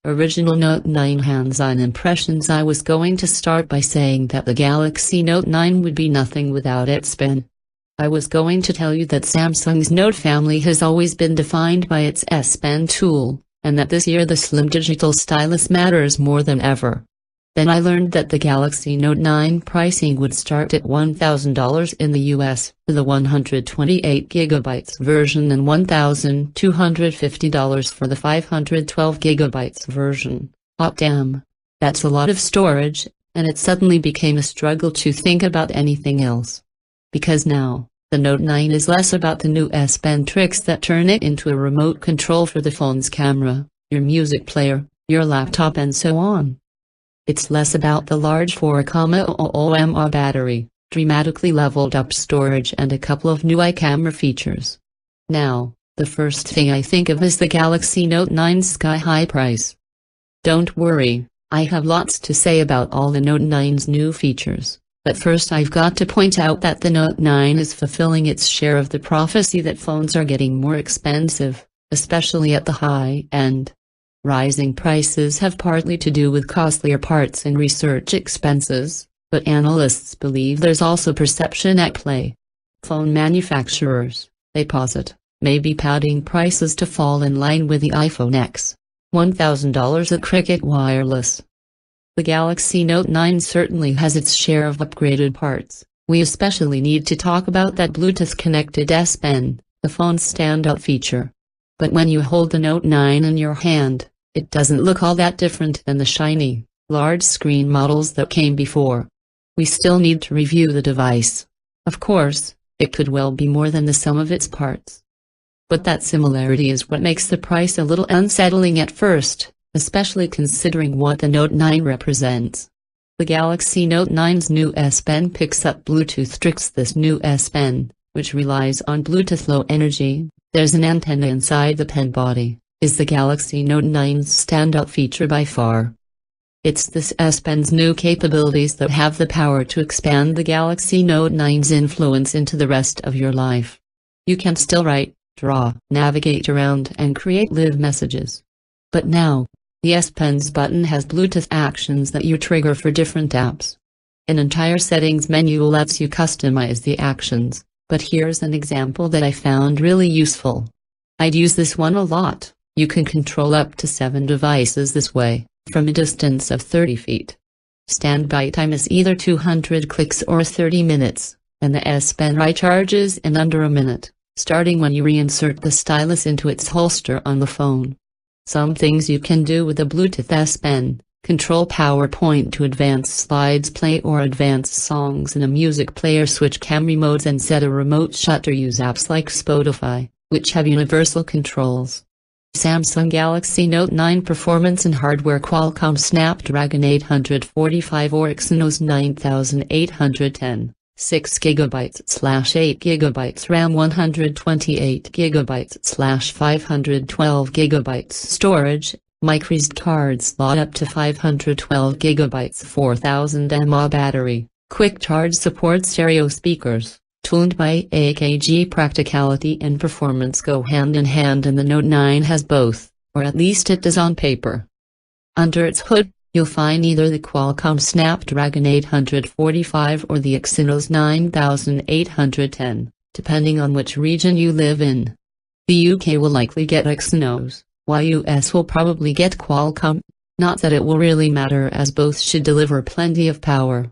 Original Note 9 hands-on impressions. I was going to start by saying that the Galaxy Note 9 would be nothing without its pen. I was going to tell you that Samsung's Note family has always been defined by its S Pen tool, and that this year the slim digital stylus matters more than ever. Then I learned that the Galaxy Note 9 pricing would start at $1,000 in the US for the 128GB version and $1,250 for the 512GB version. Hot damn. That's a lot of storage, and it suddenly became a struggle to think about anything else. Because now, the Note 9 is less about the new S Pen tricks that turn it into a remote control for the phone's camera, your music player, your laptop and so on. It's less about the large 4,000 mAh battery, dramatically leveled up storage and a couple of new iCamera features. Now, the first thing I think of is the Galaxy Note 9's sky-high price. Don't worry, I have lots to say about all the Note 9's new features, but first I've got to point out that the Note 9 is fulfilling its share of the prophecy that phones are getting more expensive, especially at the high end. Rising prices have partly to do with costlier parts and research expenses, but analysts believe there's also perception at play. Phone manufacturers, they posit, may be padding prices to fall in line with the iPhone X, $1,000 at Cricket Wireless. The Galaxy Note 9 certainly has its share of upgraded parts. We especially need to talk about that Bluetooth-connected S Pen, the phone's standout feature. But when you hold the Note 9 in your hand, it doesn't look all that different than the shiny, large-screen models that came before. We still need to review the device. Of course, it could well be more than the sum of its parts. But that similarity is what makes the price a little unsettling at first, especially considering what the Note 9 represents. The Galaxy Note 9's new S Pen picks up Bluetooth tricks. This new S Pen, which relies on Bluetooth Low Energy, there's an antenna inside the pen body, is the Galaxy Note 9's standout feature by far. It's this S Pen's new capabilities that have the power to expand the Galaxy Note 9's influence into the rest of your life. You can still write, draw, navigate around and create live messages. But now, the S Pen's button has Bluetooth actions that you trigger for different apps. An entire settings menu lets you customize the actions, but here's an example that I found really useful. I'd use this one a lot. You can control up to 7 devices this way, from a distance of 30 feet. Standby time is either 200 clicks or 30 minutes, and the S Pen recharges in under a minute, starting when you reinsert the stylus into its holster on the phone. Some things you can do with the Bluetooth S Pen: control PowerPoint to advance slides, play or advance songs in a music player, switch camera modes and set a remote shutter, use apps like Spotify, which have universal controls. Samsung Galaxy Note 9 performance and hardware: Qualcomm Snapdragon 845 or Exynos 9810, 6GB/8GB RAM, 128GB/512GB storage, microSD card slot up to 512GB, 4000 mAh battery, quick charge, support stereo speakers. Tuned by AKG. Practicality and performance go hand in hand, and the Note 9 has both, or at least it does on paper. Under its hood, you'll find either the Qualcomm Snapdragon 845 or the Exynos 9810, depending on which region you live in. The UK will likely get Exynos, while US will probably get Qualcomm. Not that it will really matter, as both should deliver plenty of power.